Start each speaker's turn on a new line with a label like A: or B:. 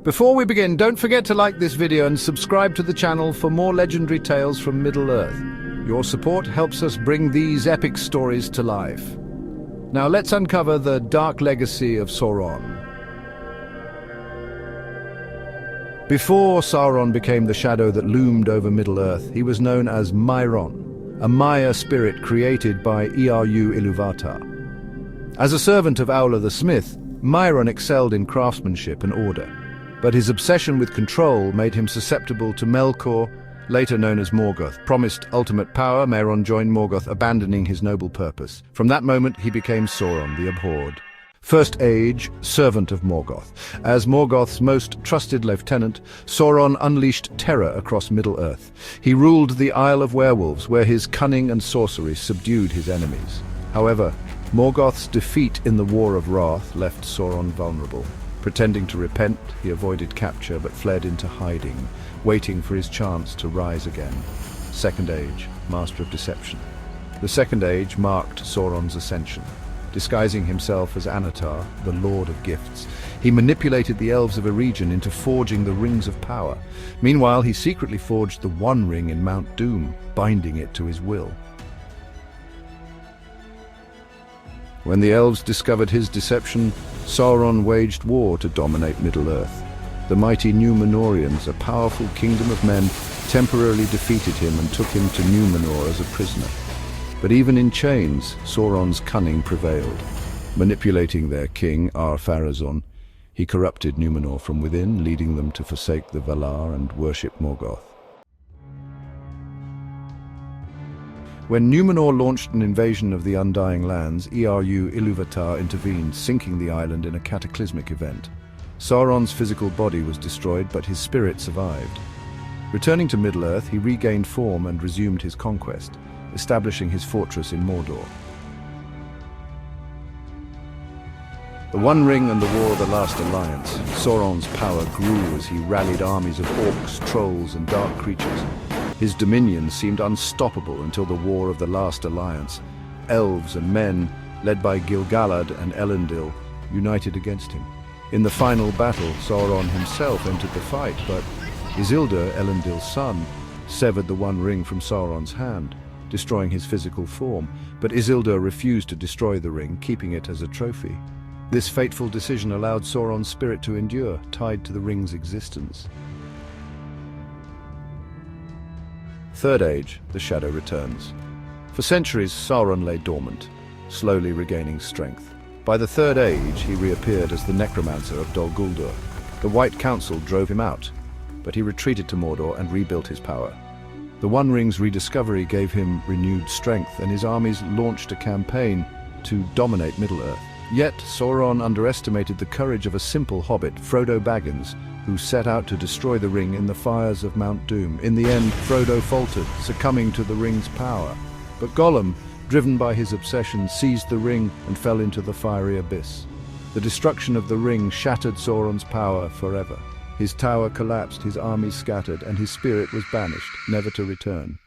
A: Before we begin, don't forget to like this video and subscribe to the channel for more legendary tales from Middle-earth. Your support helps us bring these epic stories to life. Now let's uncover the dark legacy of Sauron. Before Sauron became the shadow that loomed over Middle-earth, he was known as Mairon, a Maia spirit created by Eru Ilúvatar. As a servant of Aula the Smith, Mairon excelled in craftsmanship and order. But his obsession with control made him susceptible to Melkor, later known as Morgoth. Promised ultimate power, Mairon joined Morgoth, abandoning his noble purpose. From that moment, he became Sauron, the Abhorred. First Age, servant of Morgoth. As Morgoth's most trusted lieutenant, Sauron unleashed terror across Middle-earth. He ruled the Isle of Werewolves, where his cunning and sorcery subdued his enemies. However, Morgoth's defeat in the War of Wrath left Sauron vulnerable. Pretending to repent, he avoided capture but fled into hiding, waiting for his chance to rise again. Second Age, Master of Deception. The Second Age marked Sauron's ascension. Disguising himself as Annatar, the Lord of Gifts, he manipulated the elves of a region into forging the Rings of Power. Meanwhile, he secretly forged the One Ring in Mount Doom, binding it to his will. When the elves discovered his deception, Sauron waged war to dominate Middle-earth. The mighty Númenorians, a powerful kingdom of men, temporarily defeated him and took him to Númenor as a prisoner. But even in chains, Sauron's cunning prevailed. Manipulating their king, Ar-Pharazôn, he corrupted Númenor from within, leading them to forsake the Valar and worship Morgoth. When Númenor launched an invasion of the Undying Lands, Eru Ilúvatar intervened, sinking the island in a cataclysmic event. Sauron's physical body was destroyed, but his spirit survived. Returning to Middle-earth, he regained form and resumed his conquest, establishing his fortress in Mordor. The One Ring and the War of the Last Alliance. Sauron's power grew as he rallied armies of orcs, trolls, and dark creatures. His dominion seemed unstoppable until the War of the Last Alliance. Elves and Men, led by Gil-galad and Elendil, united against him. In the final battle, Sauron himself entered the fight, but Isildur, Elendil's son, severed the One Ring from Sauron's hand, destroying his physical form. But Isildur refused to destroy the ring, keeping it as a trophy. This fateful decision allowed Sauron's spirit to endure, tied to the ring's existence. Third Age, the shadow returns. For centuries, Sauron lay dormant, slowly regaining strength. By the Third Age, he reappeared as the necromancer of Dol Guldur. The White Council drove him out, but he retreated to Mordor and rebuilt his power. The One Ring's rediscovery gave him renewed strength, and his armies launched a campaign to dominate Middle-earth. Yet, Sauron underestimated the courage of a simple hobbit, Frodo Baggins, who set out to destroy the ring in the fires of Mount Doom. In the end, Frodo faltered, succumbing to the ring's power. But Gollum, driven by his obsession, seized the ring and fell into the fiery abyss. The destruction of the ring shattered Sauron's power forever. His tower collapsed, his armies scattered, and his spirit was banished, never to return.